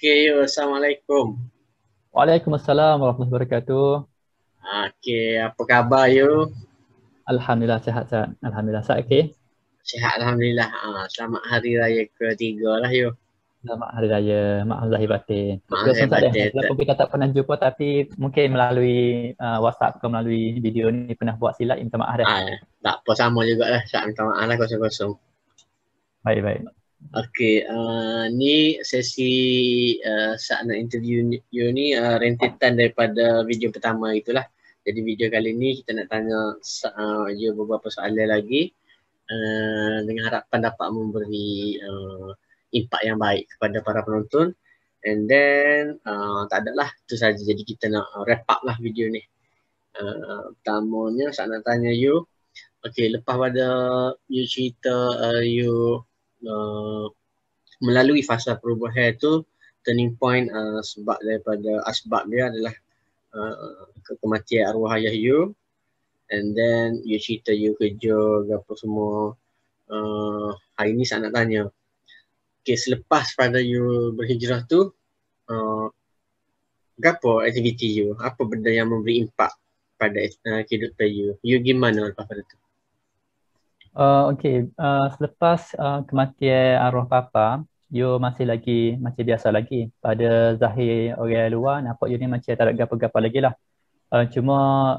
Okey, Assalamualaikum. Waalaikumsalam warahmatullahi wabarakatuh. Okey, apa khabar you? Alhamdulillah sehat-sehat. Alhamdulillah sehat. Okay. Sihat Alhamdulillah. Selamat Hari Raya ketiga lah you. Selamat Hari Raya. Maaf lahir batin. Maaf Kita saya susah deh. baca tak. Walaupun kita tak pernah jumpa tapi mungkin melalui WhatsApp atau melalui video ni pernah buat silap. Minta maaf dah. Tak apa sama jugalah. Saya minta maaf lah kosong-kosong. Baik-baik. Okey, ni sesi saat nak interview you ni rentetan daripada video pertama itulah. Jadi video kali ni kita nak tanya you beberapa soalan lagi dengan harapan dapat memberi impak yang baik kepada para penonton. And then tak ada lah, tu saja. Jadi kita nak wrap up lah video ni. Pertamanya saya nak tanya you, okay, lepas pada you cerita you melalui fasa perubahan tu, turning point sebab daripada asbab dia adalah kematian arwah ayah you. And then you cerita you kerja apa semua. Hari ni saya nak tanya, okay, selepas pada you berhijrah tu, apa aktiviti you? Apa benda yang memberi impak pada kehidupan you? You gimana lepas pada tu? Okay. Selepas kematian arwah papa, you masih biasa lagi. Pada zahir orang luar nampak you ni macam tak ada gapa-gapa lagi lah. Cuma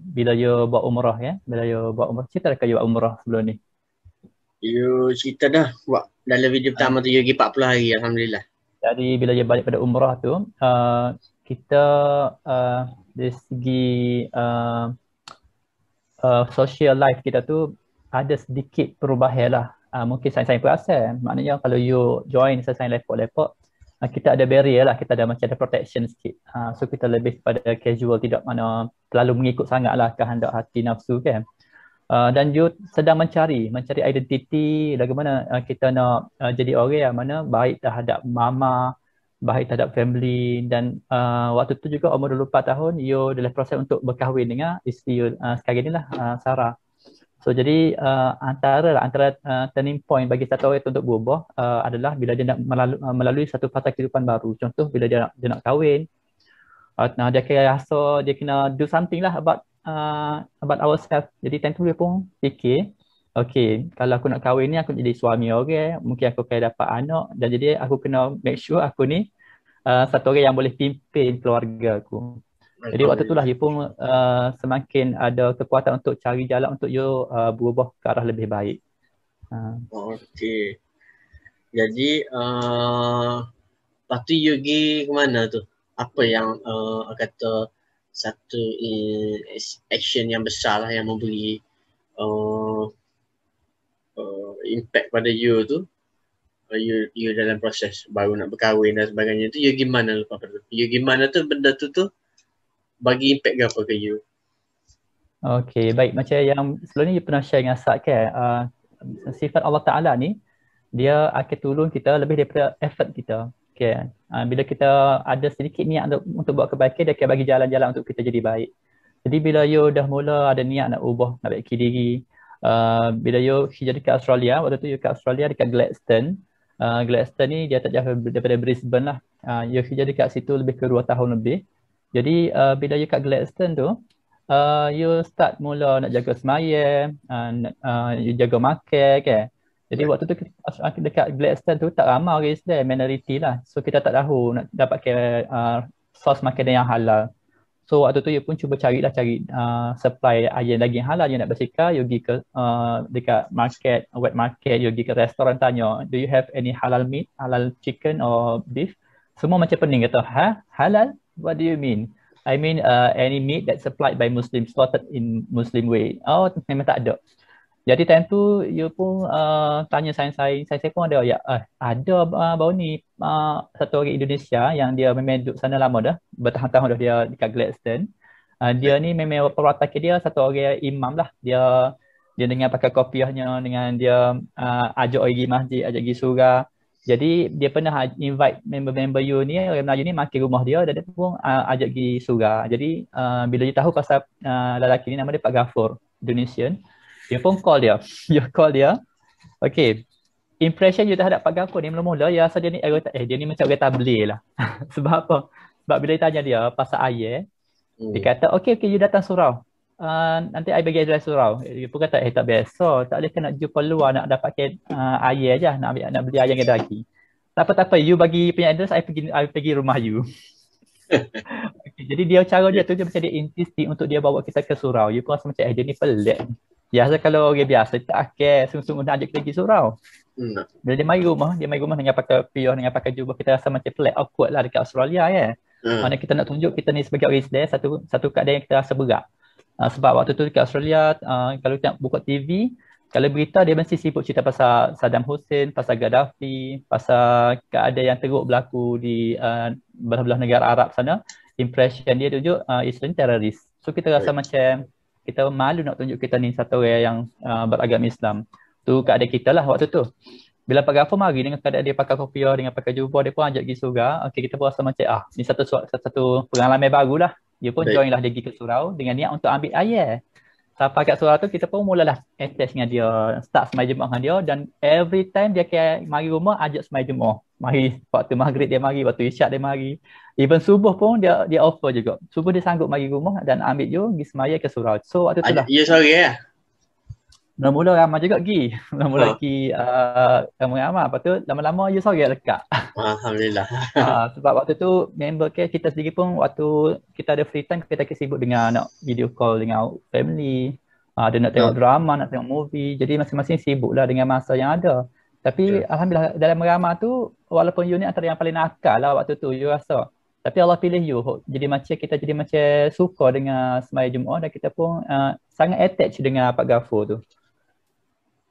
bila you buat umrah ya, bila you buat umrah, cerita dekat you buat umrah sebelum ni. You cerita dah buat dalam video pertama tu you pergi 40 hari, Alhamdulillah. Jadi bila dia balik pada umrah tu, kita dari segi social life kita tu ada sedikit perubahan lah. Mungkin saya perasan. Maknanya kalau you join saya lepok-lepok, kita ada barrier lah, kita ada macam ada protection sikit. So kita lebih pada casual, tidak mana terlalu mengikut sangat lah kehendak hati nafsu kan. Dan you sedang mencari identiti bagaimana kita nak jadi orang yang mana baik terhadap mama, baik terhadap family. Dan waktu tu juga umur 24 tahun you dalam proses untuk berkahwin dengan isteri you sekarang ni lah, Sarah. So jadi antara turning point bagi satu orang itu untuk berubah adalah bila dia nak melalui satu fasa kehidupan baru. Contoh bila dia nak kahwin, dia kena rasa dia kena do something lah about ourselves. Jadi time tu dia pun fikir, okay, kalau aku nak kahwin ni aku jadi suami orang, mungkin aku akan dapat anak, dan jadi aku kena make sure aku ni satu orang yang boleh pimpin keluarga aku. Jadi waktu itulah you pun semakin ada kekuatan untuk cari jalan untuk you berubah ke arah lebih baik. Okay. Jadi lepas tu you pergi ke mana tu? Apa yang kata satu action yang besar lah yang memberi impact pada you tu, you dalam proses baru nak berkahwin dan sebagainya tu, you gimana lepas pada tu? You gimana tu benda tu bagi impact apa ke you? Okay, baik. Macam yang sebelum ni you pernah share dengan Asad kan, sifat Allah Ta'ala ni, dia akan tolong kita lebih daripada effort kita. Okay. Bila kita ada sedikit niat untuk buat kebaikan, dia akan bagi jalan-jalan untuk kita jadi baik. Jadi bila you dah mula ada niat nak ubah, nak baiki diri, bila you hijrah dekat Australia, waktu tu you kat Australia dekat Gladstone. Gladstone ni dia tak jauh daripada Brisbane lah. You hijrah dekat situ lebih ke 2 tahun lebih. Jadi bila you kat Gladstone tu, you start mula nak jaga semaya, you jaga makan kan. Jadi waktu tu dekat Gladstone tu tak ramai orang Islam, minority lah. So kita tak tahu nak dapatkan sos makanan yang halal. So waktu tu you pun cuba cari supply ayam daging halal you nak bersikap, you pergi ke dekat market, wet market, you pergi ke restoran tanya, do you have any halal meat, halal chicken or beef? Semua macam pening kata, halal? What do you mean? I mean any meat that's supplied by Muslims, slaughtered in Muslim way. Oh, memang tak ada. Jadi time tu you pun tanya saya pun ada ya, ada baru ni satu orang Indonesia yang dia memang duduk sana lama dah, bertahun-tahun dah dia dekat Gladstone. Dia ni memang perwatakan dia satu orang imam lah. Dia dengan pakai kopiahnya, dengan dia ajak orang pergi masjid, ajak pergi surau. Jadi dia pernah invite member-member you ni, orang Melayu ni makin rumah dia, dan dia pun ajak pergi surau. Jadi bila dia tahu pasal lelaki ni, nama dia Pak Ghafur, Indonesian, dia pun call dia. Okay. impression you terhadap Pak Gafur ni mula-mula ya rasa dia ni dia ni macam orang tabligh lah. Sebab apa? Sebab bila ditanya dia pasal ayat, dia kata okey you datang surau. Nanti I bagi address surau. Dia pun kata tak biasa, tak boleh nak jumpa luar nak dapatkan ayat je, nak beli ayam dengan daging. Tak apa, you bagi punya address, I pergi rumah you. Okay, jadi cara dia tu dia macam dia insist untuk dia bawa kita ke surau. You pun rasa macam dia ni pelik. Biasa kalau orang biasa tak akal sungguh-sungguh nak ajak kita pergi surau. Bila dia mari rumah dengan pakai piyah, dengan pakai jubah, kita rasa macam pelik, awkward lah dekat Australia kan. Mana kita nak tunjuk kita ni sebagai orang Islam, satu keadaan yang kita rasa berat. Sebab waktu tu dekat Australia, kalau kita buka TV, kalau berita dia mesti sibuk cerita pasal Saddam Hussein, pasal Gaddafi, pasal keadaan yang teruk berlaku di belah-belah negara Arab sana. Impression dia tunjuk Islam teroris. So kita rasa macam kita malu nak tunjuk kita ni satu orang yang beragama Islam. Tu keadaan kita lah waktu tu. Bila Pak Gafur mari dengan keadaan dia pakai kopiah, dengan pakai jubah, dia pun ajak pergi surau. Okay, kita pun rasa macam ni satu pengalaman baru lah. Dia pun join lah dia pergi ke surau dengan niat untuk ambil ayat. Sampai kat surau tu kita pun mulalah attach dengan dia, start semai Jumaat dengan dia, dan every time dia akan mari rumah ajak semai Jumaat. Mari waktu maghrib dia mari, waktu isyak dia mari. Even subuh pun dia offer juga. Subuh dia sanggup mari rumah dan ambil you pergi semaya ke surau. So waktu tu lah. Ya sorry ya. Mula-mula ramai juga pergi. Mula-mula pergi ramai-ramai. Lepas tu lama-lama you sorry lekat. Alhamdulillah. Sebab waktu tu member kita sendiri pun waktu kita ada free time kita sibuk dengan nak video call dengan family. Ada nak tengok drama, nak tengok movie. Jadi masing-masing sibuk lah dengan masa yang ada. Tapi alhamdulillah dalam ramai tu walaupun you ni antara yang paling nakal lah waktu tu you rasa. Tapi Allah pilih you. Jadi macam suka dengan semaya Jumaat dan kita pun sangat attach dengan Pak Gafur tu.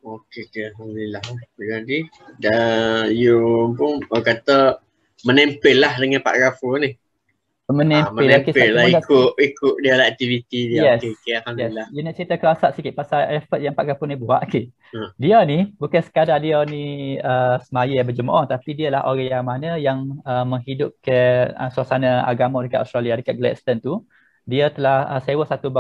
Okey, alhamdulillah. Jadi dan you pun kata menempel lah dengan Pak Gafur ni. Menempel lah ikut dia lah aktiviti dia. Yes. Okey, alhamdulillah. You nak cerita kelasat sikit pasal effort yang Pak Gafur ni buat. Dia ni bukan sekadar dia ni semaya berjemaah, tapi dia lah orang yang mana yang menghidupkan suasana agama dekat Australia, dekat Gladstone tu. Dia telah sewa satu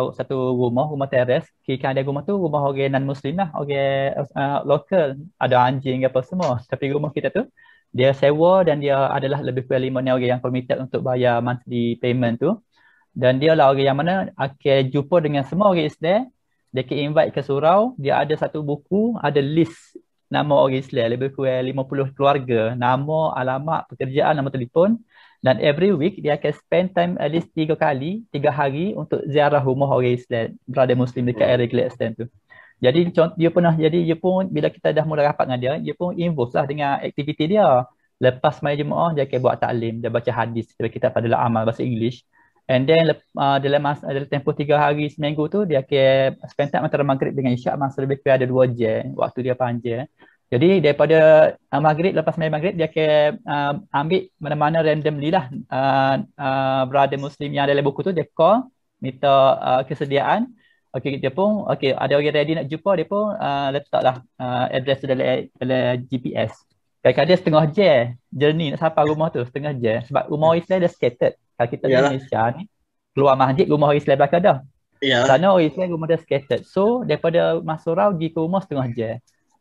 rumah teres. Kira ada rumah tu rumah orang non-Muslim lah, orang lokal, ada anjing apa semua. Tapi rumah kita tu dia sewa dan dia adalah lebih kurang 5 orang yang permitted untuk bayar monthly payment tu. Dan dia lah orang yang mana akan jumpa dengan semua orang Islam. Dia akan invite ke surau. Dia ada satu buku, ada list nama orang Islam, lebih kurang 50 keluarga, nama, alamat, pekerjaan, nombor telefon. Dan every week dia akan spend time at least 3 hari untuk ziarah rumah orang Islam, brother Muslim dekat area Gladstone tu. Jadi dia pun bila kita dah mula rapat dengan dia pun involve lah dengan aktiviti dia. Lepas semaya Jumaat dia akan buat taklim, dia baca hadis, dia kitab Fadlul Amal bahasa English. And then dalam tempoh 3 hari seminggu tu dia akan spend time antara maghrib dengan isyak, masa lebih kurang ada 2 jam, waktu dia panjang. Jadi daripada maghrib, lepas sembahyang maghrib dia akan ambil mana-mana randomly lah brother Muslim yang dalam buku tu, dia call minta kesediaan. Okey, dia pun ada orang ready nak jumpa, dia pun letaklah address tu dalam GPS. Kadang-kadang setengah jam journey nak sampai rumah tu, setengah jam. Sebab rumah Islam dia scattered. Kalau kita di Malaysia ni keluar masjid rumah orang Islam belakang dah. Sana orang Islam rumah dia scattered. So daripada Masurau pergi ke rumah setengah jam.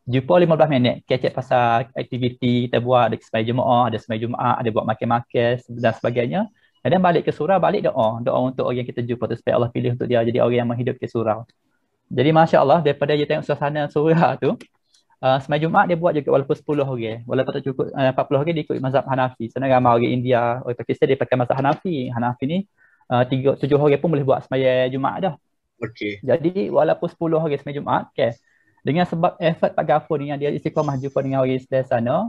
Jumpa 15 minit, catch up pasal aktiviti kita buat, ada sembahyang Jumaat, ada sembahyang Jumaat, ada buat makan-makan dan sebagainya. Dan balik ke surau, balik doa untuk orang yang kita jumpa tu supaya Allah pilih untuk dia jadi orang yang menghidupkan surau. Jadi masya-Allah daripada dia tengok suasana surau tu, sembahyang Jumaat dia buat juga walaupun 10 orang, walaupun tak cukup 40 orang dia ikut mazhab Hanafi. Sana ramai orang India, orang Pakistan dia pakai mazhab Hanafi. Hanafi ni 7 orang pun boleh buat sembahyang Jumaat dah. Okey. Jadi walaupun 10 orang sembahyang Jumaat, dengan sebab effort Pak Gafur ni yang dia istiqamah jumpa dengan orang Islam sana,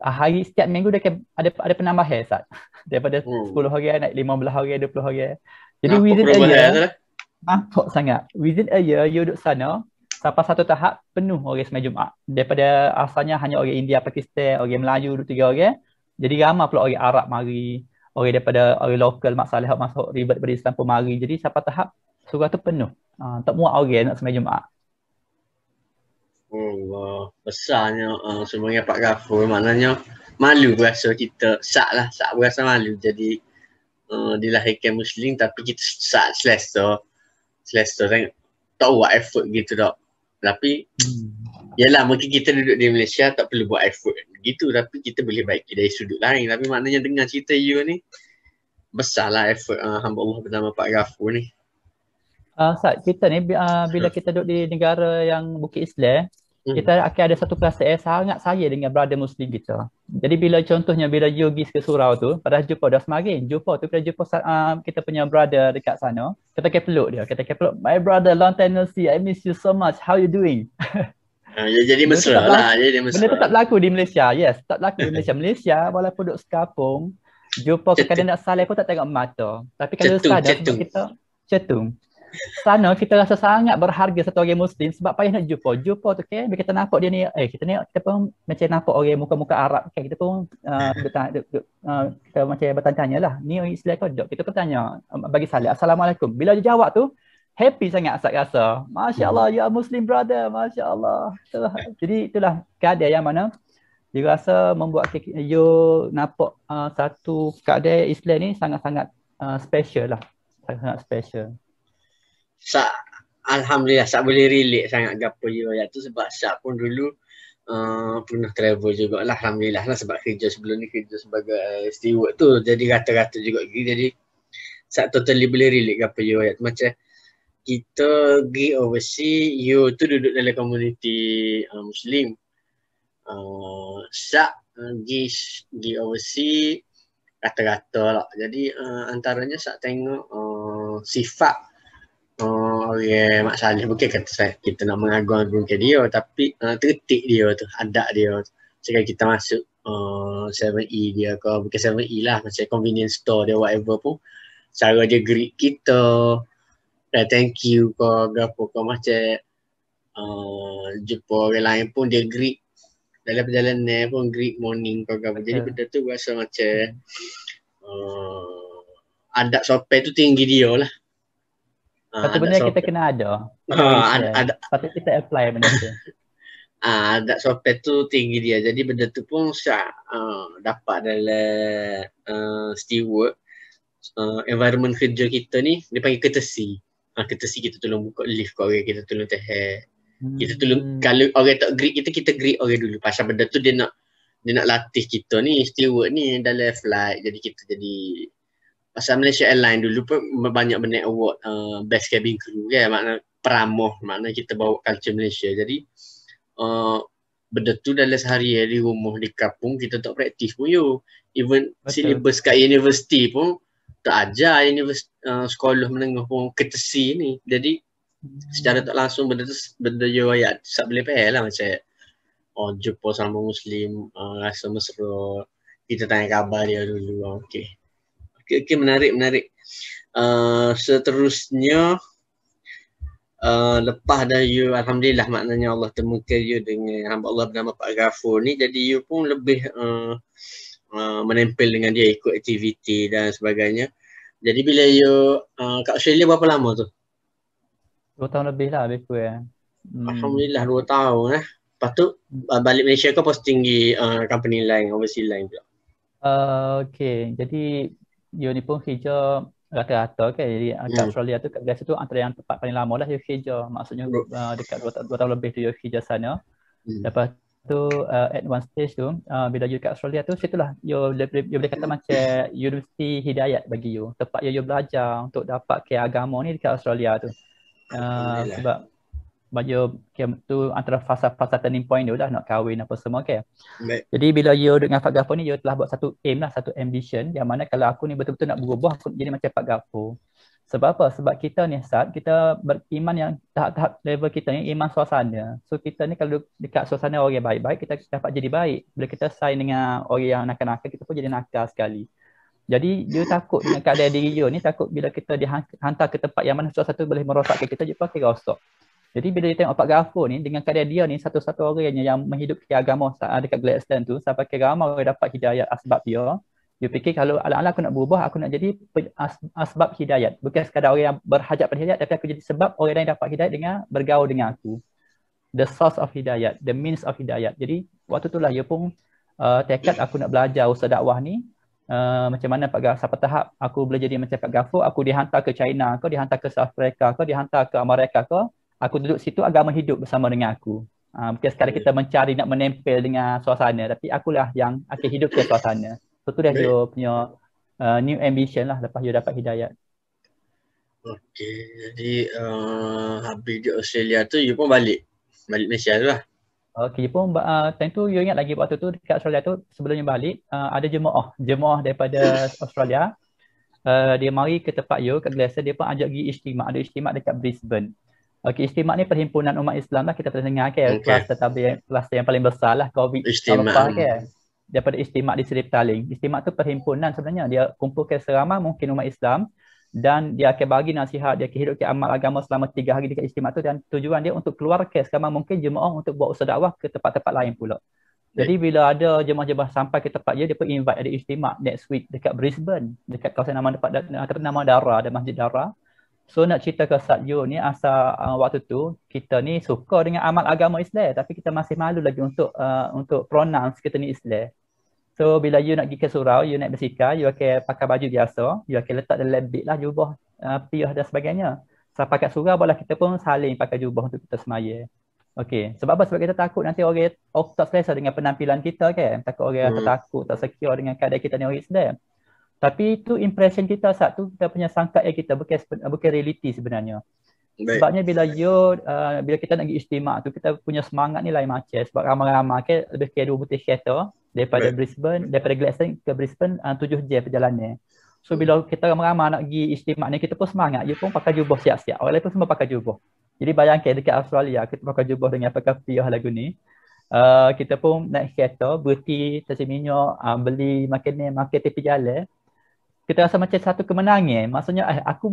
hari setiap minggu dia ada penambahan Ustaz. Daripada 10 orang naik 15 orang, 20 orang. Jadi within a year, nampak sangat. Within a year you duduk sana sampai satu tahap penuh orang sembahyang Jumaat. Daripada asalnya hanya orang India, Pakistan, orang Melayu duduk 3 orang. Jadi ramai pula orang Arab mari, orang daripada orang lokal Mak Saleh masuk ribet pada Islam pun mari. Jadi sampai tahap surau tu penuh. Tak muat orang nak sembahyang Jumaat. Allah, besarnya sebenarnya Pak Gafur, maknanya malu berasa kita, sak berasa malu jadi dilahirkan Muslim tapi kita selesa tak buat effort gitu tak. Tapi Yalah, mungkin kita duduk di Malaysia tak perlu buat effort gitu, tapi kita boleh baiki dari sudut lain. Tapi maknanya dengar cerita you ni, besarlah effort hamba Allah bernama Pak Ghafur ni. Sat, kita ni bila kita duduk di negara yang Bukit Islam, kita akan ada satu perasaan sangat sayang dengan brother Muslim kita. Jadi bila contohnya bila you pergi ke surau tu, pada jumpa dah semakin, jumpa tu kita jumpa kita punya brother dekat sana, kita akan peluk dia, kita akan peluk, my brother, long time no see, I miss you so much, how you doing? Jadi mesra lah, jadi mesra. Benda tu tak berlaku di Malaysia, yes, tak berlaku di Malaysia. Malaysia walaupun duduk sekapung, jumpa kadang nak saling pun tak tengok mata. Tapi kalau sana sebab kita cetung. Sana kita rasa sangat berharga satu orang Muslim sebab payah nak jumpa. Jumpa tu kan, bila kita nampak dia ni, kita pun macam nampak orang muka-muka Arab kan, kita pun kita macam bertanya lah, ni orang Islam kau duduk. Kita pun tanya, bagi salam, Assalamualaikum. Bila dia jawab tu, happy sangat Asad rasa. Masya Allah, ya Muslim brother, Masya Allah. Jadi itulah keadaan yang mana dia rasa membuat you nampak satu keadaan Islam ni sangat-sangat special lah. Sangat-sangat special. Alhamdulillah, Sak boleh relate sangat gapo you ayat tu sebab Sak pun dulu pernah travel jugalah. Alhamdulillah lah sebab kerja sebelum ni kerja sebagai steward tu. Jadi rata-rata juga jadi Sak totally boleh relate gapo you ayat tu. Macam kita pergi overseas, you tu duduk dalam komuniti Muslim. Sak pergi overseas rata-rata lah. Jadi antaranya Sak tengok sifat orang Mak Saleh. Bukan kata saya kita nak mengagung-agungkan dia, tapi tertik dia tu, adat dia tu. Sekarang kita masuk 7E dia ke, bukan 7E lah, macam convenience store dia whatever pun, cara dia greet kita, thank you ke apa ke, macam jumpa orang lain pun dia greet, dalam perjalanan pun greet morning ke apa. Jadi benda tu rasa macam adat sopan tu tinggi dia lah. Satu benda kita kena ada. Patut kita apply benda tu. Adat sopan tu tinggi dia. Jadi benda tu pun dapat dalam steward. Environment kerja kita ni dia panggil courtesy. Courtesy, kita tolong buka lift kat orang, kita tolong teher. Kita tolong, kalau orang tak greet kita greet orang dulu. Pasal benda tu dia nak latih kita ni, steward ni dalam flight. Jadi kita jadi, pasal Malaysia Airlines dulu pun banyak benda award best cabin crew kan, makna peramuh, makna kita bawa culture Malaysia. Jadi benda tu dalam sehari-hari rumah di kampung kita tak praktis pun you. Even syllabus kat universiti pun tak ajar, sekolah menengah pun courtesy ni. Jadi secara tak langsung benda you ayat tak boleh faham lah, macam jumpa sama Muslim, rasa mesra, kita tanya khabar dia dulu. Okay, menarik. Seterusnya lepas dah you, Alhamdulillah, maknanya Allah temukan you dengan hamba Allah bernama Pak Ghafur ni, jadi you pun lebih menempel dengan dia, ikut aktiviti dan sebagainya. Jadi bila you kat Australia berapa lama tu? 2 tahun lebih lah lebih kurang. Alhamdulillah 2 tahun Lepas tu balik Malaysia ke posting di company lain, overseas lain pula? Okay, jadi you ni pun kerja rata-rata kan. Jadi kat Australia tu, kat biasa tu antara yang tempat paling lama lah you kerja. Maksudnya dekat 2 tahun lebih tu you kerja sana. Lepas tu at one stage tu bila you kat Australia tu, situlah you boleh kata macam Universiti Hidayat bagi you. Tempat you belajar untuk dapat ke agama ni dekat Australia tu. Sebab baju tu antara fasa turning point dia lah, nak kahwin apa semua kan. Jadi bila you dengan Pak Ghafur ni, you telah buat satu aim lah, satu ambition, yang mana kalau aku ni betul-betul nak berubah, aku jadi macam Pak Ghafur. Sebab apa? Sebab kita ni Sat, kita beriman yang tahap-tahap level kita ni iman suasana. So kita ni kalau dekat suasana orang yang baik-baik, kita dapat jadi baik. Bila kita sign dengan orang yang nakal-nakal, kita pun jadi nakal sekali. Jadi dia takut dengan keadaan diri you ni, takut bila kita dihantar ke tempat yang mana sesuatu boleh merosakkan kita, dia pakai rosak. Jadi bila dia tengok Pak Ghafur ni, dengan keadaan dia ni satu-satu orang yang menghidupi agama dekat Gladstone tu, sampai ke ramai orang dapat hidayat asbab dia, dia fikir kalau ala-ala aku nak berubah, aku nak jadi asbab hidayat. Bukan sekadar orang yang berhajat pada hidayat, tapi aku jadi sebab orang lain dapat hidayat dengan bergaul dengan aku. The source of hidayat, the means of hidayat. Jadi waktu itulah dia pun tekad aku nak belajar usaha dakwah ni. Macam mana Pak Ghafur, sampai tahap aku boleh jadi macam Pak Ghafur, aku dihantar ke China ke, dihantar ke South Africa ke, dihantar ke Amerika ke, aku duduk situ, agama hidup bersama dengan aku. Bukan sekadar kita mencari nak menempel dengan suasana, tapi akulah yang akan hidup ke suasana. So tu dah dia punya new ambition lah lepas dia dapat hidayat. Okey, jadi habis di Australia tu you pun balik Malaysia tu lah. Okey, pun time tu you ingat lagi waktu tu dekat Australia tu sebelumnya balik ada jemaah daripada Australia. Dia mari ke tempat you kat Glacier, dia pun ajak pergi istimak, ada istimak dekat Brisbane. Okey, istimak ni perhimpunan umat Islam lah, kita pernah dengar kan, kelas yang paling besar lah COVID tahun lepas kan. Daripada istimak di Seri Petaling. Istimak tu perhimpunan sebenarnya, dia kumpulkan seramai mungkin umat Islam dan dia akan bagi nasihat, dia akan hidupkan amal agama selama 3 hari dekat istimak tu, dan tujuan dia untuk keluarkan seramai mungkin jemaah untuk buat usaha dakwah ke tempat-tempat lain pula. Jadi bila ada jemaah-jemaah sampai ke tempat dia pun invite ada istimak next week dekat Brisbane, dekat kawasan nama Dara, ada Masjid Dara. So nak cerita ke Ustaz Yo ni, asal waktu tu kita ni suka dengan amal agama Islam tapi kita masih malu lagi untuk pronounce kita ni Islam. So bila you nak pergi ke surau, you naik basikal, you akan pakai baju biasa, you akan letak dalam beg lah jubah, piyah dan sebagainya. Sampai kat surau balah kita pun saling pakai jubah untuk kita semaya. Okey, sebab apa? Sebab kita takut nanti orang tak selesa dengan penampilan kita kan. Takut orang takut, tak secure dengan keadaan kita ni orang Islam. Tapi itu impression kita saat tu, kita punya sangka kita bukan reality sebenarnya. Baik. Sebabnya bila kita nak pergi istimak tu, kita punya semangat ni lain macam. Sebab ramai-ramai kan lebih kira 2 butir kereta daripada Brisbane, daripada Gladstone ke Brisbane 7 jam perjalanan. So bila kita ramai-ramai nak pergi istimak ni, kita pun semangat. You pun pakai jubah siap-siap. Orang lain pun semua pakai jubah. Jadi bayangkan dekat Australia, kita pakai jubah dengan pakai piyah lagu ni. Kita pun naik kereta, berhenti, tersi minyak, beli makanan tepi jalan. Kita rasa macam satu kemenangan. Maksudnya aku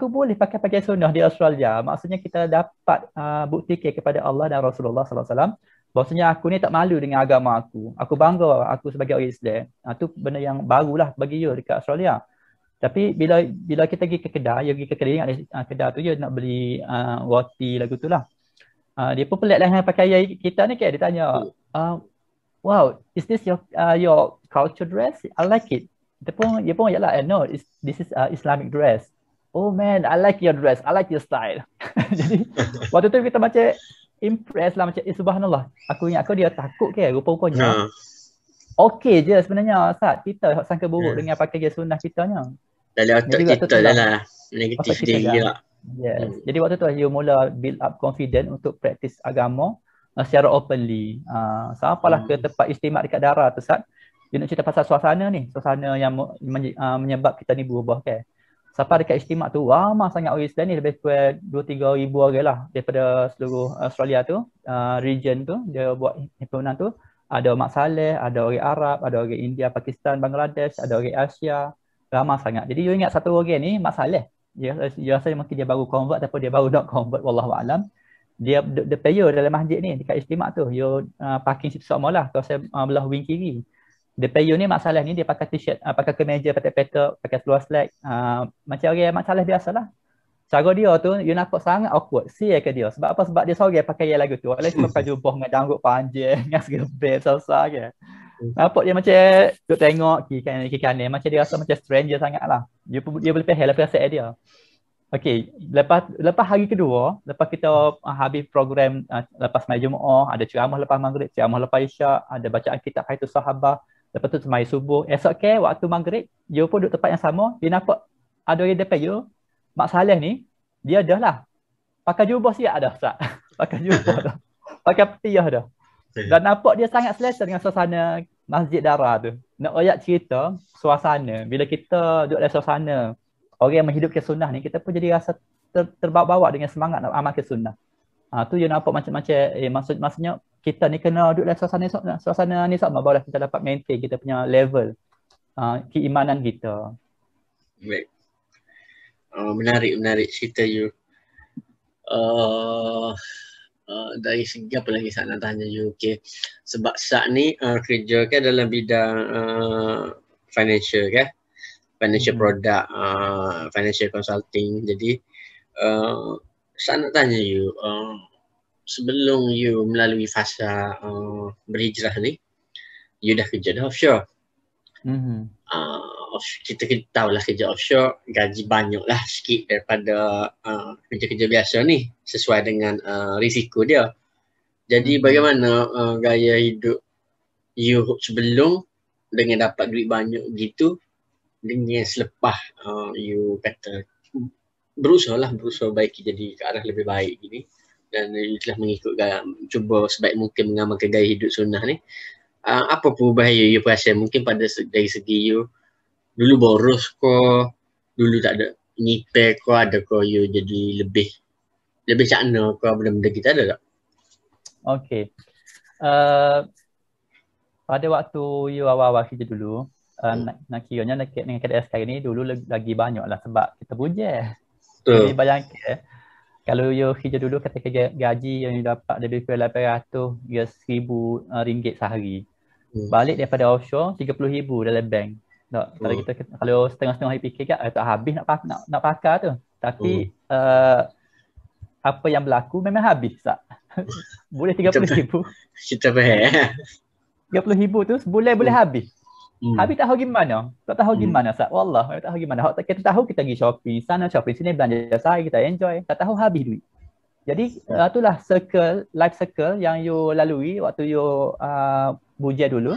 boleh pakai pakaian sunnah di Australia. Maksudnya kita dapat buktikan kepada Allah dan Rasulullah sallallahu alaihi wasallam bahwasanya aku ni tak malu dengan agama aku. Aku bangga aku sebagai orang Islam. Itu benda yang barulah bagi you dekat Australia. Tapi bila kita pergi ke kedai, you pergi ke kedai, kedai tu you nak beli roti lagu tu lah. Dia pun pelik lah dengan pakaian kita ni kan. Dia tanya, wow, is this your culture dress? I like it. Dia pun yalah, no, this is Islamic dress. Oh man, I like your dress, I like your style. Jadi waktu tu kita macam impress lah, macam subhanallah. Aku ingat dia takut ke rupa-rupanya. Okey je sebenarnya Ustaz, kita sangka buruk dengan pakaian sunnah kita ni. Dalam otak kita lah, negatif diri lah. Yes. Jadi waktu tu you mula build up confidence untuk praktis agama secara openly. Sampailah ke tempat istimak dekat Dara tu Ustaz. You nak cerita pasal suasana ni, suasana yang menyebab kita ni berubah kan. Sampai dekat istimak tu, ramai sangat orang Islam ni, lebih kurang 2-3 ribu orang lah daripada seluruh Australia tu, region tu, dia buat himpunan tu. Ada Mak Saleh, ada orang Arab, ada orang India, Pakistan, Bangladesh, ada orang Asia, ramai sangat. Jadi you ingat satu orang ni, Mak Saleh, dia rasa mungkin dia baru convert ataupun dia baru not convert, wallahualam. Dia player dalam masjid ni, dekat istimak tu, you parking situ sama lah, kawasan belah wing kiri. Dia player ni Mak Saleh ni, dia pakai t-shirt, pakai kemeja petak-petak, pakai seluar slack, macam orang Mak Saleh biasalah. Cara dia tu, you nampak sangat awkward, sia ke dia. Sebab apa? Sebab dia seorang pakai yang lagu tu. Orang lain semua pakai jubah dengan janggut panjang, dengan segerbel, besar-besar ke. Nampak dia macam duk tengok kiri kanan, macam dia rasa macam stranger sangat lah. Dia boleh faham lah perasaan dia. Okay, lepas hari kedua, lepas kita habis program, lepas semai Jumaat, ada ceramah lepas maghrib, ceramah lepas isyak, ada bacaan kitab Hayatus Sahabah, lepas tu semai subuh. Esok ke waktu maghrib, you pun duduk tempat yang sama, dia nampak ada orang depan you, Mak Saleh ni, dia dah lah pakai jubah siap dah Ustaz. Pakai jubah dah. Pakai piyah dah. Dan nampak dia sangat selesa dengan suasana Masjid Dara tu. Nak ayat cerita suasana. Bila kita duduk dalam suasana orang yang menghidupkan sunnah ni, kita pun jadi rasa terbawa-bawa dengan semangat nak amalkan sunnah. Tu yang nampak macam-macam maksudnya kita ni kena duduk dalam suasana ni sama barulah kita dapat maintain kita punya level keimanan kita. Baik. Menarik cerita you. Dari segi apa lagi saya nak tanya you, okay. Sebab saat ni kerja kan dalam bidang financial kan, financial product, financial consulting. Jadi saya nak tanya you, sebelum you melalui fasa berhijrah ni, you dah kerja dah offshore. Kita tahulah kerja offshore gaji banyak lah sikit daripada kerja-kerja biasa ni, sesuai dengan risiko dia. Jadi bagaimana gaya hidup you sebelum dengan dapat duit banyak gitu dengan selepas you kata berusaha baiki jadi ke arah lebih baik gini dan you telah mengikut cuba sebaik mungkin mengamalkan gaya hidup sunnah ni. Apa perubahan you perasan mungkin dari segi you dulu boros ko, dulu tak ada nyipir ko, ada ko you jadi lebih cakna ko benda-benda kita ada tak? Okay. Pada waktu you awal-awal kerja dulu, nak kiranya dengan keadaan sekarang ni dulu lagi banyak lah sebab kita bujang. Jadi bayangkan kalau you kerja dulu kata gaji yang you dapat lebih kurang 800 hingga 1000 ringgit sehari. Balik daripada offshore 30,000 dalam bank. Tak, kalau setengah-setengah hari fikir kat tak habis nak pakar tu. Tapi apa yang berlaku memang habis tak. Boleh 30,000. Kita faham. 30,000 tu sebulan boleh habis. Habis tak tahu gimana. Tak tahu gimana Sat. Wallah, tak tahu gimana. Kita tahu kita pergi shopping sana, shopping sini, belanja sehari, kita enjoy. Tak tahu habis duit. Jadi itulah life circle yang you lalui waktu you bujang dulu.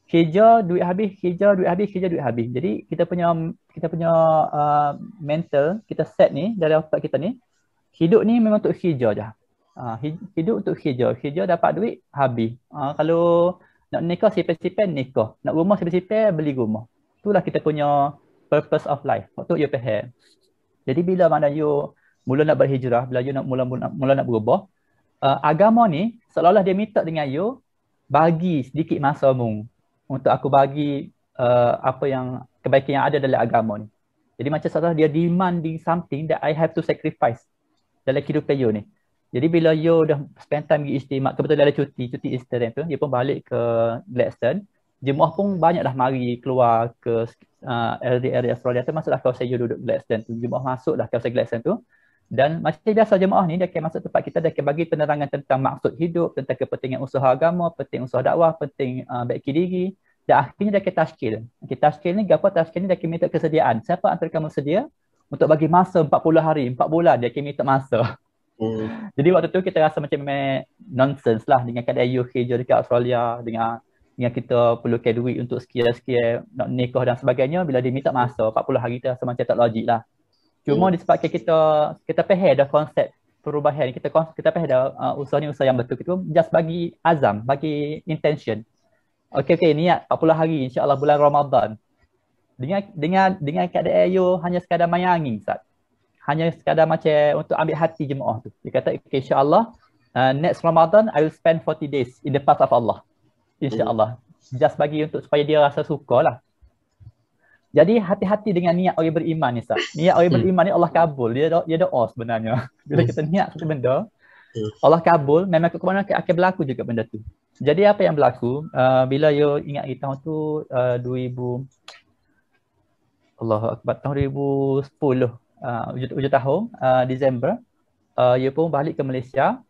Kerja, duit habis, kerja, duit habis, kerja, duit habis. Jadi kita punya mental, kita set ni dari otak kita ni, hidup ni memang untuk kerja je. Hidup untuk kerja. Kerja dapat duit, habis. Kalau nak nikah, sipir-sipir, nikah. Nak rumah, sipir-sipir, beli rumah. Itulah kita punya purpose of life. Waktu you faham. Jadi bila mana you mula nak berhijrah, bila you nak mula nak berubah, agama ni seolah-olah dia minta dengan you, bagi sedikit masa mu untuk aku bagi apa yang kebaikan yang ada dalam agama ni. Jadi macam seolah dia demanding something that I have to sacrifice dalam kehidupan you ni. Jadi bila you dah spend time pergi istimak, kebetulan ada cuti Easter tu, dia pun balik ke Gladstone. Jemaah pun banyak dah mari keluar ke area Australia tu, masuklah kawasan you duduk Gladstone tu. Jemaah masuklah kawasan Gladstone tu. Dan macam biasa jemaah ni, dia akan masuk tempat kita, dia akan bagi penerangan tentang maksud hidup, tentang kepentingan usaha agama, penting usaha dakwah, penting baiki diri. Dan akhirnya dia akan tashkil. Tashkil ni, apa tashkil ni dia akan minta kesediaan. Siapa antara kamu sedia untuk bagi masa 40 hari, 4 bulan dia akan minta masa. Jadi waktu tu kita rasa macam nonsense lah dengan keadaan you kerja dekat Australia, dengan kita perlukan duit untuk sekian-sekian nak nikah dan sebagainya. Bila dia minta masa 40 hari tu rasa macam tak logik lah. Cuma disebabkan kita faham dah konsep perubahan, kita faham dah usaha ni usaha yang betul, kita just bagi azam, bagi intention. Okay, niat 40 hari insya-Allah bulan Ramadan. Dengan keadaan you hanya sekadar main angin Ustaz. Hanya sekadar macam untuk ambil hati jemaah tu. Dia kata, okay, insya-Allah next Ramadan I will spend 40 days in the path of Allah. Insya-Allah. Just bagi untuk supaya dia rasa suka lah. Jadi hati-hati dengan niat orang beriman ni Ustaz. Niat orang beriman ni Allah kabul. Dia doa sebenarnya. Bila kita niat satu benda, Allah kabul, memang kemana akan berlaku juga benda tu. Jadi apa yang berlaku, bila you ingat tahun tu 2000 Allahu Akbar, tahun 2010, hujung tahun, Disember, you pun balik ke Malaysia.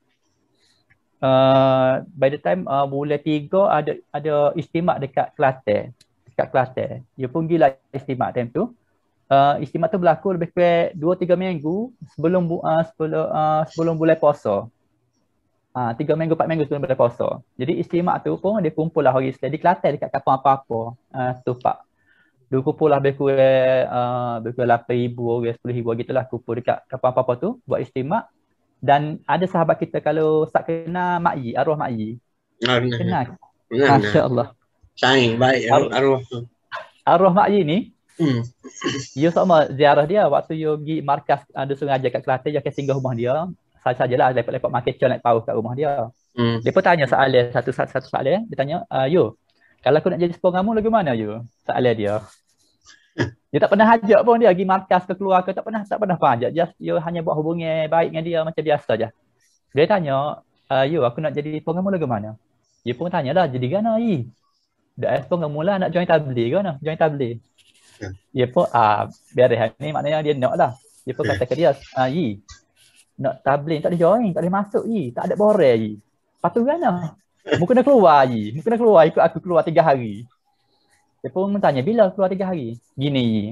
By the time bulan 3 ada istimak dekat Kelantan. You pun gila istimak time tu. Istimak tu berlaku lebih kurang 2-3 minggu sebelum bulan puasa. 3 minggu 4 minggu sebelum bulan puasa. Jadi istimak tu pun dia kumpul lah orang Islam di Kelantan dekat kapal apa-apa. Tu Pak. Dia kumpul lah lebih kurang 8,000 orang, 10,000 gitulah kumpul dekat kapal apa-apa tu buat istimak. Dan ada sahabat kita kalau tak kenal Mak Yi, arwah Mak Yi. Kenal. Masya-Allah. Sayang baik arwah. Arwah Mak Yi ni, you sama ziarah dia waktu you pergi markas dusun raja kat Kelantan, you akan singgah rumah dia. Sajalah lepak-lepak makan nak tahu kat rumah dia. Dia pun tanya soalan satu soalan, dia tanya, "Yo, kalau aku nak jadi sepong kamu lagu mana you?" Soalan dia. Dia tak pernah ajak pun dia pergi markas ke keluar ke, tak pernah ajak. Just you hanya buat hubungan baik dengan dia macam biasa je. Dia tanya, "Yo, aku nak jadi sepong kamu lagu mana?" Dia pun tanyalah, "Jadi gana yi?" Dah sepong kamu lah nak join tabligh ke mana? Join tabligh. Dia pun biar ni maknanya dia nak lah. Dia pun kata ke dia, "Yi, nak tabligh tak boleh join, tak boleh masuk yi, tak ada borel yi. Patu gana? Mu kena keluar yi, mu kena keluar ikut aku keluar 3 hari." Dia pun tanya, "Bila keluar 3 hari?" "Gini yi,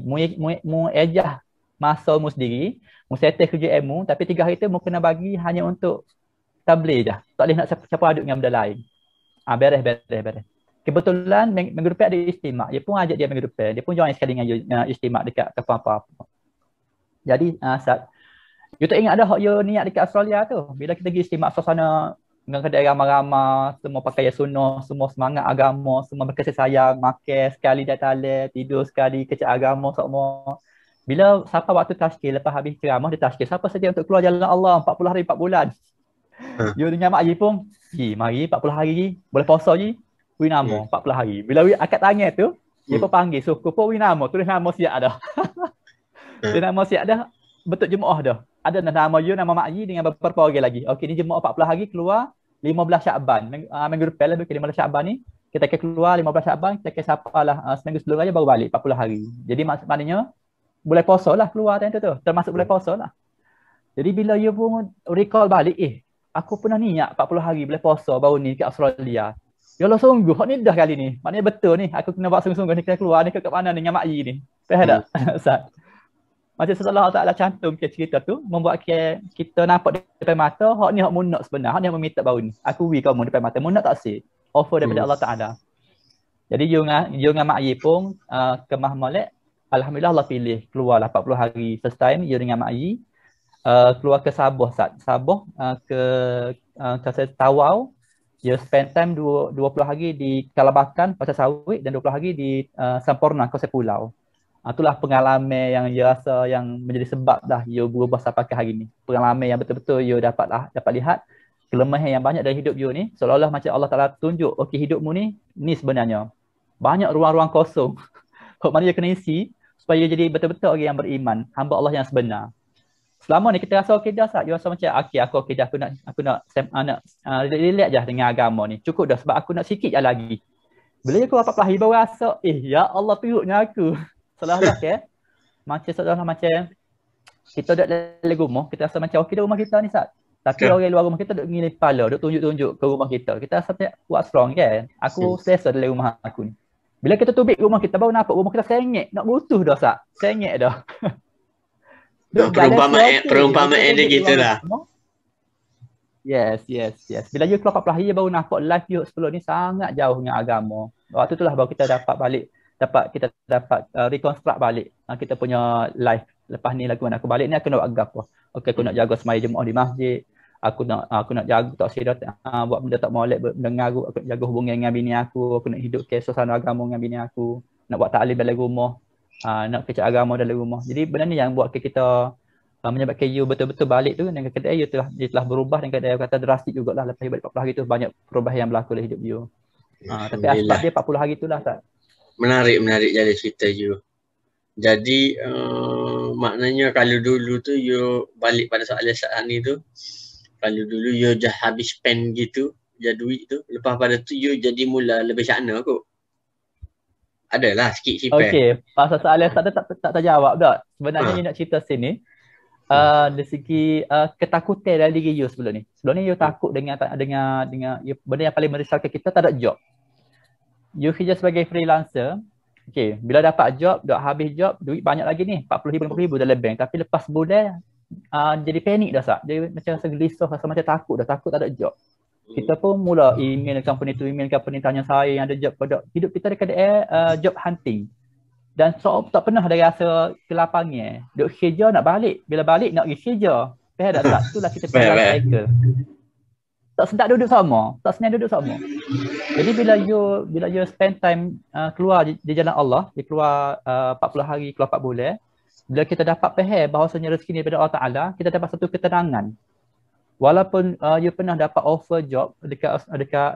mu ejah masa mu sendiri, mu settle kerja mu, tapi 3 hari tu mu kena bagi hanya untuk tabligh je. Tak boleh nak siapa aduk dengan benda lain. Beres. Kebetulan minggu depan ada istimak. Dia pun ajak dia minggu depan. Dia pun join sekali dengan istimak dekat apa-apa. Jadi Sat, you tak ingat dah hak you niat dekat Australia tu. Bila kita pergi istimak suasana dengan kedai ramai-ramai, semua pakai sunnah, semua semangat agama, semua berkasih sayang, makan sekali dah talent, tidur sekali, kecil agama semua. Bila siapa waktu tazkir, lepas habis ceramah dia tazkir, siapa saja untuk keluar jalan Allah 40 hari 4 bulan. You dengan mak Haji pun, mari 40 hari je, boleh puasa je, win nama 40 hari. Bila akad tangan tu, dia pun panggil, suku pun win nama, tulis nama siap dah. Tulis nama siap dah, betul jemaah dah. Ada nama you, nama mak Haji dengan beberapa orang lagi. Okey, ni jemaah 40 hari keluar 15 Syakban. Minggu depan lah, 15 Syakban ni, kita akan keluar 15 Syakban, kita akan sapalah seminggu sebelum aja baru balik 40 hari. Jadi maknanya, boleh puasa lah keluar time tu, termasuk boleh puasa lah. Jadi bila you pun recall balik, aku pernah niat 40 hari boleh puasa baru ni kat Australia. Ya Allah sungguh, hak ni dah kali ni. Maknanya betul ni, aku kena buat sungguh-sungguh ni, kena keluar ni kat mana ni dengan Mak Yi ni. Faham tak? Ustaz? Macam Allah Ta'ala cantum ke cerita tu, membuat kita nampak depan mata, hak ni hak munak sebenar, hak ni hak meminta baru ni. Aku kamu depan mata, munak tak sih. Offer daripada Allah Ta'ala. Jadi you dengan Mak Yi pun kemah molek, alhamdulillah Allah pilih keluarlah 40 hari first time you dengan Mak Yi keluar ke Sabah ke Tawau. You spend time 20 hari di Kalabakan pasal sawit dan 20 hari di Sampurna Kawasan Pulau. Itulah pengalaman yang you rasa yang menjadi sebab dah you berubah sampai ke hari ni. Pengalaman yang betul-betul you dapat lihat kelemahan yang banyak dari hidup you ni, seolah-olah macam Allah Ta'ala tunjuk, okey hidupmu ni sebenarnya banyak ruang-ruang kosong. Hak mana you kena isi supaya jadi betul-betul orang yang beriman, hamba Allah yang sebenar. Selama ni kita rasa okey dah, you rasa macam okey aku okey dah, aku nak relax je dengan agama ni. Cukup dah sebab aku nak sikit je lagi. Bila aku dapat pelahi baru rasa, ya Allah teruknya aku. Salah-salah macam kita duduk dalam rumah, kita rasa macam okey dah rumah kita ni Sat. Tapi orang luar rumah kita duduk ngilih kepala, duduk tunjuk-tunjuk ke rumah kita. Kita rasa macam buat strong kan. Aku selesa dalam rumah aku ni. Bila kita tubik rumah kita, baru nampak rumah kita sengit. Nak butuh dah, Sak. Sengit dah. Perumpamaan dia gitu lah. Yes. Bila you keluar 40 hari, baru nampak life you sebelum ni sangat jauh dengan agama. Waktu itulah baru kita dapat reconstruct balik kita punya life. Lepas ni lagu mana aku balik ni, aku nak buat apa? Okay, aku nak jaga semaya jemaah di masjid. Aku nak jaga tak sedar buat benda tak molek, mendengar aku nak jaga hubungan dengan bini aku nak hidup ke suasana agama dengan bini aku, nak buat taklim dalam rumah, nak kecak agama dalam rumah. Jadi benda ni yang buat kita menyebabkan you betul-betul balik tu dengan kedai you telah berubah, dan kedai kata drastik jugalah lepas balik 40 hari tu banyak perubahan yang berlaku dalam hidup you. Tapi asbab dia 40 hari itulah tak. Menarik jadi cerita you. Jadi maknanya kalau dulu tu you balik pada soalan saat ni tu, kalau dulu you dah habis spend gitu, je duit tu, lepas pada tu you jadi mula lebih syakna kot. Adalah sikit sipar. Okey, pasal soalan tak terjawab dah. Sebenarnya you nak cerita sini dari segi ketakutan dalam diri you sebelum ni. Sebelum ni you takut dengan you, benda yang paling merisaukan kita tak ada job. You kerja sebagai freelancer. Okey, bila dapat job, dah habis job, duit banyak lagi ni, 40,000 50,000 dalam bank, tapi lepas bulan jadi panik dah Sak. Jadi macam rasa gelisah, rasa macam takut tak ada job. Kita pun mula email company tu, email company tanya saya yang ada job pada hidup kita dekat job hunting. Dan tak pernah ada rasa kelapangan. Duk kerja nak balik, bila balik nak pergi kerja. Faham tak? Itulah kita punya cycle. Tak sedap duduk sama, tak senang duduk sama. Jadi bila you spend time keluar di jalan Allah, dia keluar 40 hari, keluar 4 bulan. Bila kita dapat faham bahawasanya rezeki ni daripada Allah Ta'ala, kita dapat satu ketenangan. Walaupun you pernah dapat offer job dekat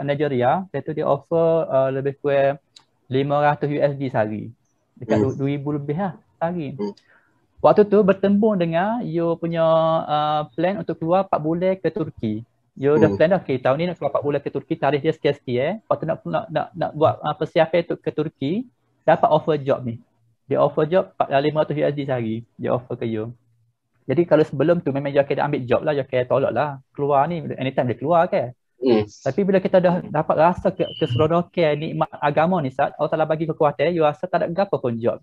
Nigeria, iaitu dia offer lebih kurang $500 sehari. Dekat 2,000 lebih lah sehari. Waktu tu bertembung dengan you punya plan untuk keluar 4 bulan ke Turki. You dah plan dah, okay, tahun ni nak keluar 4 bulan ke Turki, tarikh dia sekian-sekian. Waktu nak buat persiapan untuk ke Turki, dapat offer job ni. Dia offer job $500 sehari. Dia offer ke you. Jadi kalau sebelum tu memang you akan ambil job lah, you akan tolak lah. Keluar ni, anytime dia keluar kan. Tapi bila kita dah dapat rasa keseronokan nikmat agama ni Sat, Allah Ta'ala bagi kekuatan, you rasa tak ada apa pun job.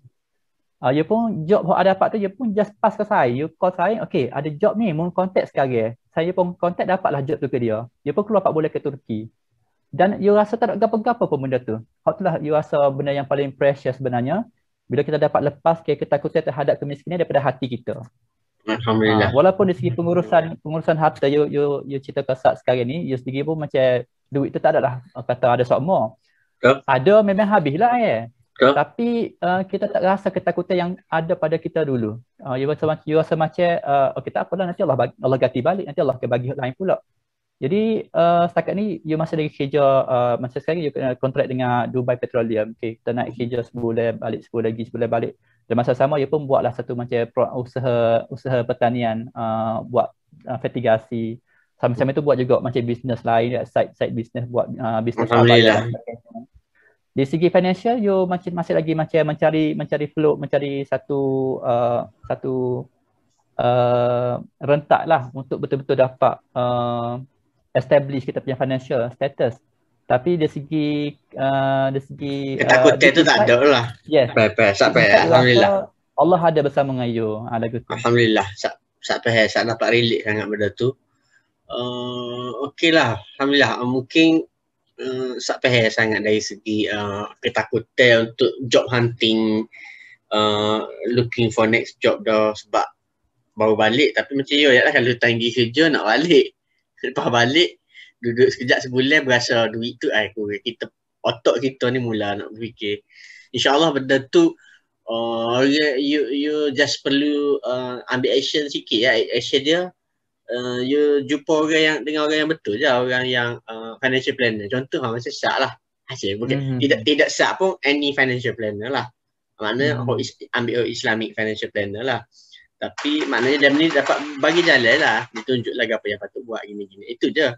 You pun job yang ada dapat tu, you pun just pass ke saya. You call saya, okay ada job ni, mau contact sekarang. saya pun kontak dapatlah job tu ke dia. Dia pun keluar 4 bulan ke Turki. Dan you rasa tak ada gapo-gapo pun benda tu. Hak itulah you rasa benda yang paling precious sebenarnya. Bila kita dapat lepas ketakutan terhadap kemiskinan daripada hati kita. Alhamdulillah. Walaupun dari segi pengurusan harta you cerita ke Sat sekarang ni, you sendiri pun macam duit tu tak ada lah kata ada sokmo. Ada memang habis lah Tapi kita tak rasa ketakutan yang ada pada kita dulu. You rasa macam okay tak apalah, nanti Allah ganti balik, nanti Allah akan bagi lain pula. Jadi setakat ni you masih lagi kerja masa sekarang you kena kontrak dengan Dubai Petroleum. Okay, kita nak kerja sebulan balik, sebulan balik. Dan masa sama you pun buatlah satu macam usaha pertanian, buat fertigasi. Sama-sama tu buat juga macam bisnes lain, side business, buat bisnes Alhamdulillah. Di segi financial you masih lagi macam mencari flow, mencari satu rentak lah untuk betul-betul dapat establish kita punya financial status. Tapi dari segi ketakutan tu tak ada lah. Yes. Alhamdulillah. Allah ada bersama dengan you. Alhamdulillah. Sak dapat relate sangat benda tu. Okey lah. Alhamdulillah. Mungkin sak faham sangat dari segi ketakutan untuk job hunting, looking for next job dah, sebab baru balik. Tapi macam you lah, kalau tinggi kerja nak balik. Lepas balik, duduk sekejap sebulan berasa duit tu kita, otak kita ni mula nak berfikir. InsyaAllah benda tu you just perlu ambil action sikit ya. Action dia you jumpa dengan orang yang betul je, orang yang financial planner. Contoh macam Syak lah. Tidak Syak pun, any financial planner lah. Maknanya ambil Islamic financial planner lah. Tapi maknanya dalam ni dapat bagi jalan lah, ditunjuk lagi apa yang patut buat, gini-gini. Itu je.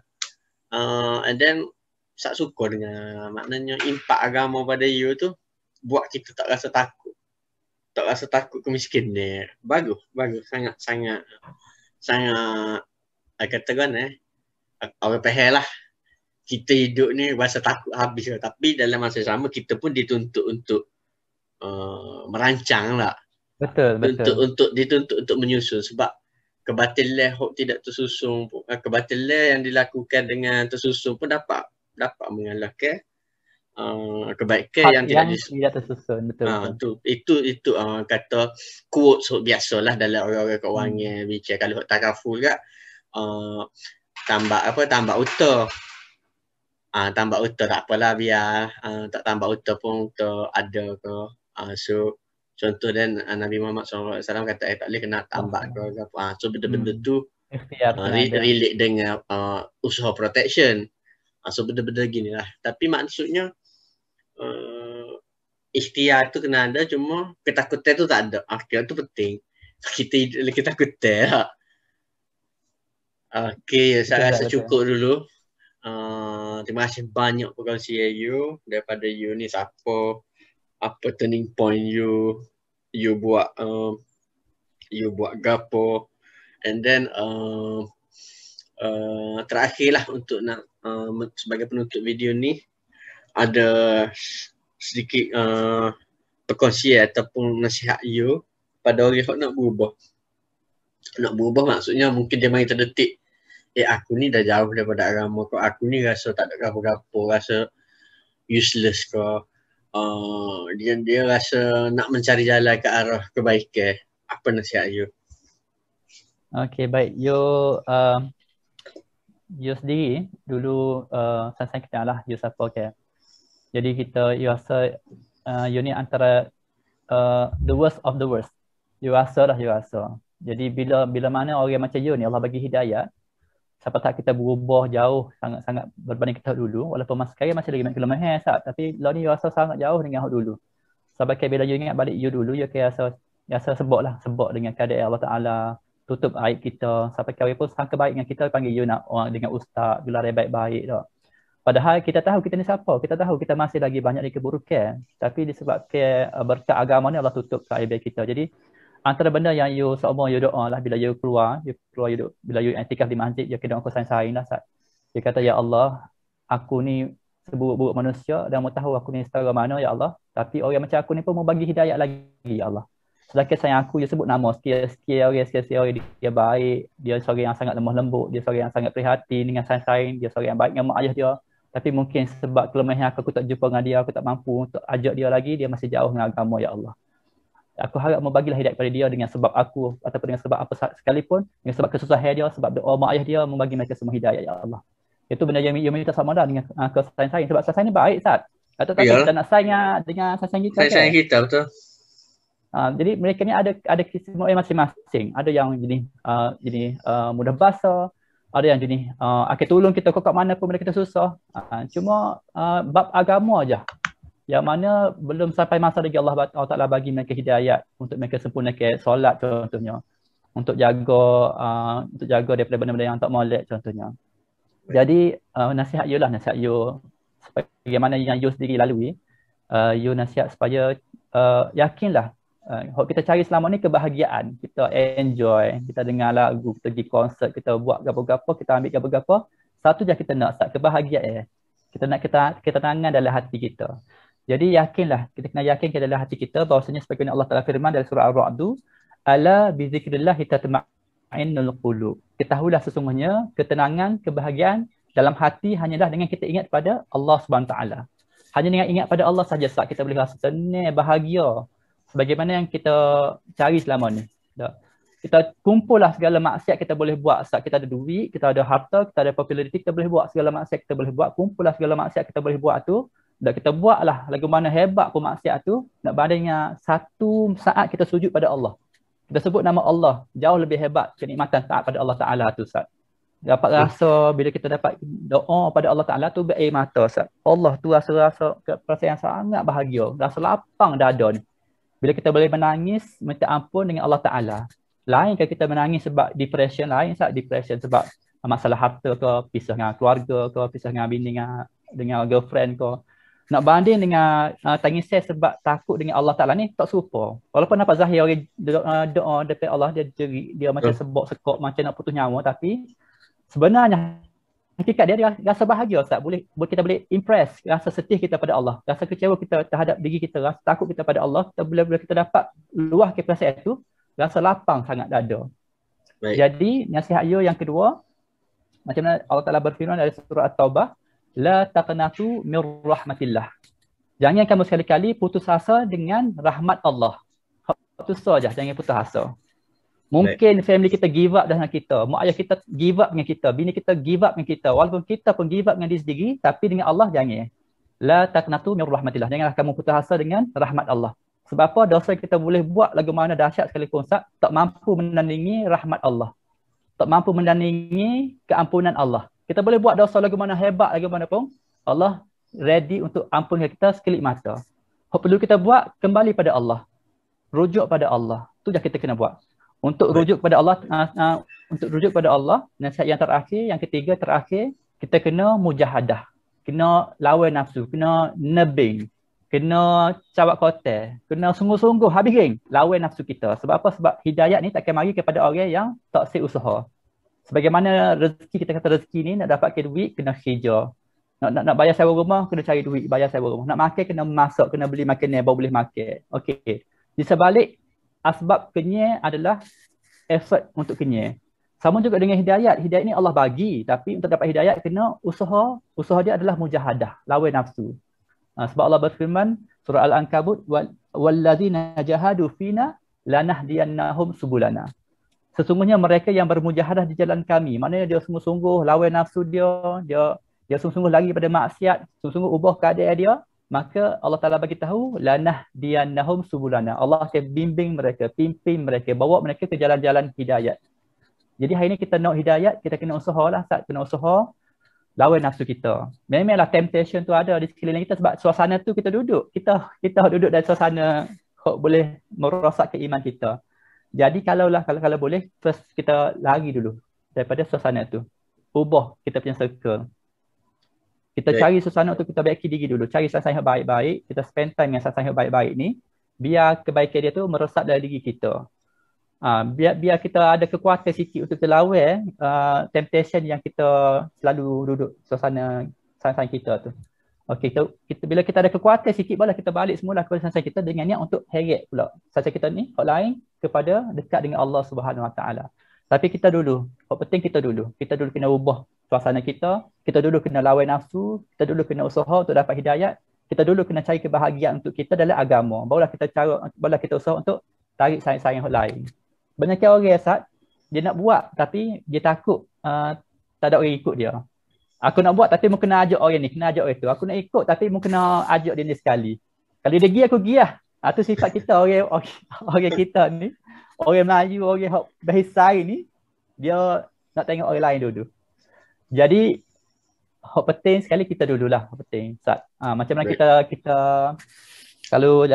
And then Syak suka dengan maknanya impak agama pada you tu, buat kita tak rasa takut. Tak rasa takut kemiskinan. Bagus. Sangat kata kan orang faham lah. Kita hidup ni rasa takut habis lah. Tapi dalam masa sama kita pun dituntut untuk merancang lah. Betul. Dituntut untuk menyusun, sebab kebatilan hok tidak tersusun, kebatilan yang dilakukan dengan tersusun pun dapat mengalahkan kebaikan yang tidak tersusun. Betul. Itu kata quotes biasalah dalam orang-orang kewangan bicara. Kalau hok takaful gak tambah utah. Tambah utah tak apalah, biar tak tambah utah pun utah ada ke. So contoh dan Nabi Muhammad SAW kata tak boleh kena tambah ke apa. So benda-benda tu relate dengan usaha protection. So benda-benda gini lah. Tapi maksudnya ikhtiar tu kena ada, cuma ketakutan tu tak ada. Kira tu penting. Kita ketakutan lah. Okay, saya rasa cukup dulu. Terima kasih banyak perkongsian you. Daripada you ni siapa, apa turning point you buat gapo, and then terakhirlah untuk nak sebagai penutup video ni ada sedikit perkongsian ataupun nasihat you pada orang yang nak berubah maksudnya mungkin dia main terdetik, aku ni dah jauh daripada agama kau, aku ni rasa tak ada gapo-gapo, rasa useless kau. Dia rasa nak mencari jalan ke arah kebaikan. Apa nasihat you? Okay, baik. You sendiri dulu saya kenal lah you siapa ke. Jadi you rasa you ni antara the worst of the worst. You rasa. Jadi bila mana orang macam you ni Allah bagi hidayah, siapa tak kita berubah jauh sangat berbanding kita dulu, walaupun masa sekarang masih lagi kelemahan tapi lah ni rasa sangat jauh dengan hak dulu. Sebab bila you ingat balik you dulu, you akan rasa sebab dengan keadaan Allah Ta'ala tutup aib kita. Sampai kau pun sangka baik dengan kita, panggil you nak orang dengan ustaz, gelar baik-baik tak. Padahal kita tahu kita ni siapa, kita tahu kita masih lagi banyak di keburukan, tapi disebabkan berkat agama ni Allah tutup aib kita. Jadi antara benda yang you seumur you doa lah, bila you keluar bila you i'tikaf di masjid, you kena doa sain lah Ustaz. Dia kata, ya Allah, aku ni seburuk-buruk manusia dan mau tahu aku ni setara mana ya Allah, tapi orang macam aku ni pun mau bagi hidayah lagi ya Allah. Sedangkan sayang aku, dia sebut nama sekian orang, dia baik, dia seorang yang sangat lemah lembut, dia seorang yang sangat prihatin dengan sains, dia seorang yang baik dengan mak ayah dia. Tapi mungkin sebab kelemahan aku tak jumpa dengan dia, aku tak mampu untuk ajak dia lagi, dia masih jauh dengan agama, ya Allah. Aku harap membagilah hidayah kepada dia dengan sebab aku ataupun dengan sebab apa sekalipun, dengan sebab kesusahan dia, sebab doa mak ayah dia, membagi mereka semua hidayah, ya Allah. Itu benda yang minta sama dah dengan kesayangan, sebab sains ni baik, Ustaz. Atau tak tahu kita Iyalah, nak sayang dengan sains kita ke? sayang kita betul. Jadi mereka ni ada keistimewaan masing-masing. Ada yang jenis mudah bahasa, ada yang jenis akan tolong kita kat mana pun mereka kita susah. Cuma bab agama aja yang mana belum sampai masa lagi Allah Taala bagi mereka hidayat untuk mereka sempurnakan solat contohnya, untuk jaga daripada benda-benda yang tak molek contohnya. Jadi nasihat you bagaimana yang you sendiri lalui, you nasihat supaya yakinlah kita cari selama ni kebahagiaan, kita enjoy, kita dengar lagu, kita pergi konsert, kita buat gapo-gapo, kita ambil gapo-gapo, satu je kita nak, kebahagiaan. Kita nak ketenangan dalam hati kita. Jadi yakinlah, kita kena yakin ke dalam hati kita bahawasanya sebagaimana Allah Taala firman dalam surah Ar-Ra'd, ala bi zikrillah tatma'innul qulub. Ketahuilah sesungguhnya ketenangan, kebahagiaan dalam hati hanyalah dengan kita ingat pada Allah Subhanahu Taala. Hanya dengan ingat pada Allah saja kita boleh rasa tenang, bahagia. Sebagaimana yang kita cari selama ni. Kita kumpullah segala maksiat kita boleh buat. Saat kita ada duit, kita ada harta, kita ada populariti, kita boleh buat segala maksiat kita boleh buat. Kumpullah segala maksiat kita boleh buat tu. Dan kita buatlah lagu mana hebat pun maksiat tu. Nak bandingnya satu saat kita sujud pada Allah. Kita sebut nama Allah. Jauh lebih hebat kenikmatan taat pada Allah Ta'ala tu, Ustaz. Dapat rasa bila kita dapat doa pada Allah Ta'ala tu berair mata, Ustaz. Allah tu rasa perasaan yang sangat bahagia. Rasa lapang dada ni. Bila kita boleh menangis, minta ampun dengan Allah Ta'ala. Lain kan kita menangis sebab depression, lain sebab depression sebab masalah harta ke, pisah dengan keluarga ke, pisah dengan bini dengan girlfriend ke. Nak banding dengan tangis saya sebab takut dengan Allah Ta'ala ni tak serupa. Walaupun nampak zahir orang doa dekat Allah, dia jerit, dia macam sebok sekok, macam nak putus nyawa, tapi sebenarnya hakikat dia rasa bahagia, Ustaz. Kita boleh impress rasa sedih kita pada Allah, rasa kecewa kita terhadap diri kita, rasa takut kita pada Allah. Bila kita dapat luah ke perasaan itu, rasa lapang sangat dada. Baik. Jadi nasihat you yang kedua, macam mana Allah Taala berfirman dari surah At-Taubah, la taqnatu mir rahmatillah. Jangan kamu sekali-kali putus asa dengan rahmat Allah. Itu saja, jangan putus asa. Mungkin family kita give up dengan kita, mak ayah kita give up dengan kita, bini kita give up dengan kita, walaupun kita pun give up dengan diri sendiri, tapi dengan Allah jangan. La taqnatu min rahmatillah. Janganlah kamu putus asa dengan rahmat Allah. Sebab apa? Dosa kita boleh buat lagu mana dahsyat sekalipun, Ustaz, tak mampu menandingi rahmat Allah. Tak mampu menandingi keampunan Allah. Kita boleh buat dosa lagu mana hebat, lagu mana pun, Allah ready untuk ampunkan kita sekelip mata. Apa perlu kita buat? Kembali pada Allah. Rujuk pada Allah. Itu je kita kena buat. Untuk rujuk pada Allah, nasihat yang terakhir, yang ketiga terakhir, kita kena mujahadah, kena lawan nafsu, kena nebing, kena cawak kotel, kena sungguh-sungguh habis geng lawan nafsu kita. Sebab apa? Sebab hidayat ni takkan mari kepada orang yang tak sik usaha. Sebagaimana rezeki, kita kata rezeki ni nak dapatkan duit kena kerja. Nak bayar sewa rumah kena cari duit bayar sewa rumah. Nak makan kena masak, kena beli makanan baru boleh makan. Okey. Di sebalik asbab kenyang adalah effort untuk kenyang. Sama juga dengan hidayat. Hidayat ni Allah bagi, tapi untuk dapat hidayat kena usaha. Usaha dia adalah mujahadah, lawan nafsu. Sebab Allah berfirman surah Al-Ankabut, wallazina jahadu fina lanahdiyannahum subulana. Sesungguhnya mereka yang bermujahadah di jalan kami, maknanya dia sungguh-sungguh lawan nafsu dia sungguh-sungguh lari pada maksiat, sungguh-sungguh ubah keadaan dia, maka Allah Ta'ala bagi tahu lanahdiyannahum subulana. Allah akan bimbing mereka, pimpin mereka, bawa mereka ke jalan-jalan hidayat. Jadi hari ini kita nak hidayat, kita kena usahalah, kena usaha lawan nafsu kita. Memanglah temptation tu ada di sekeliling kita sebab suasana tu kita duduk. Kita duduk dalam suasana boleh merosakkan iman kita. Jadi kalau boleh, first kita lari dulu daripada suasana tu. Ubah kita punya circle. Kita cari suasana tu, kita baiki diri dulu. Cari suasana yang baik-baik. Kita spend time dengan suasana yang baik-baik ni. Biar kebaikan dia tu meresap dalam diri kita. Biar kita ada kekuatan sikit untuk kita lawan temptation yang kita selalu duduk suasana kita tu. Okey, bila kita ada kekuatan sikit barulah kita balik semula kepada sunset kita dengan niat untuk heret pula sunset kita ni hak lain kepada dekat dengan Allah Subhanahu Wa Taala. Tapi kita dulu, hak penting kita dulu kena ubah suasana kita dulu kena lawan nafsu, kita dulu kena usaha untuk dapat hidayat, kita dulu kena cari kebahagiaan untuk kita dalam agama. Barulah kita usaha untuk tarik sayang-sayang hak lain. Banyak orang Ustaz, dia nak buat tapi dia takut tak ada orang ikut dia. Aku nak buat tapi mau kena ajak orang ni, kena ajak orang tu. Aku nak ikut tapi mau kena ajak dia ni sekali. Kalau dia pergi aku pergi lah. Itu sifat kita orang kita ni. Orang Melayu, orang hak bahasa ni, dia nak tengok orang lain dulu. Jadi hak penting sekali kita dululah, hak penting. Macam mana kita kalau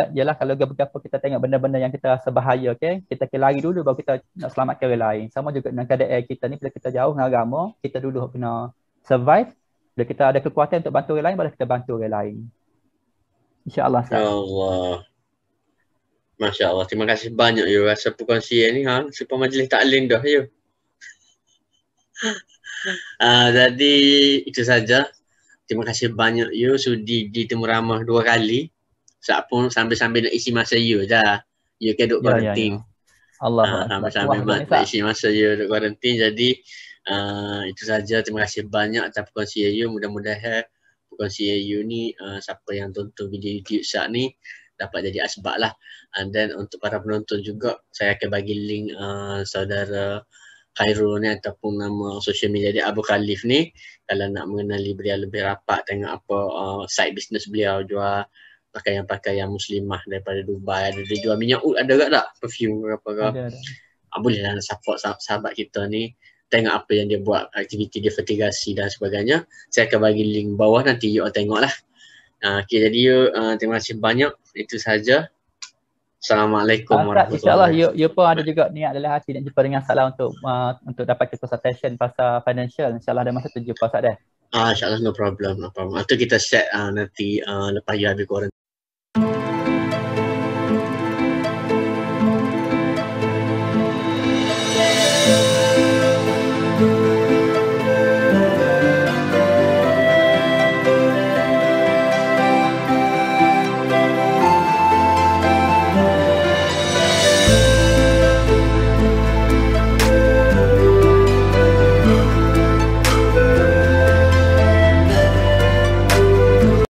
gapa-gapa kita tengok benda-benda yang kita rasa bahaya, okay? Kita lari dulu baru kita nak selamatkan orang lain. Sama juga dengan keadaan kita ni, bila kita jauh dengan agama, kita dulu kena survive. Bila kita ada kekuatan untuk bantu orang lain, baru kita bantu orang lain. InsyaAllah. Allah. Masya Allah. Terima kasih banyak you rasa perkongsian ni. Supaya majlis taklim dah you. Jadi itu saja. Terima kasih banyak you sudi ditemu ramah 2 kali. Pun sambil-sambil nak isi masa you dah. You kan duduk quarantine. Allah. Sambil-sambil nak isi masa you duduk quarantine. Jadi itu saja. Terima kasih banyak atas perkongsian you. Mudah-mudahan perkongsian you ni siapa yang tonton video YouTube saat ni dapat jadi asbab lah. And then untuk para penonton juga, saya akan bagi link saudara Khairul ni ataupun nama social media dia Abu Khalif ni. Kalau nak mengenali beliau lebih rapat, tengok apa side business beliau, jual pakaian-pakaian muslimah daripada Dubai. Ada dia jual minyak ud, ada tak? Perfume ke apa ke? Boleh lah support sahabat kita ni. Tengok apa yang dia buat, aktiviti dia fertigasi dan sebagainya. Saya akan bagi link bawah, nanti you all tengok lah. Okay, jadi you terima kasih banyak. Itu saja. Assalamualaikum warahmatullahi wabarakatuh. InsyaAllah you pun ada juga niat dalam hati nak jumpa dengan Salah untuk dapat consultation pasal financial. InsyaAllah ada masa tu jumpa Ustaz dah. InsyaAllah no problem. Itu kita set nanti lepas you habis quarantine.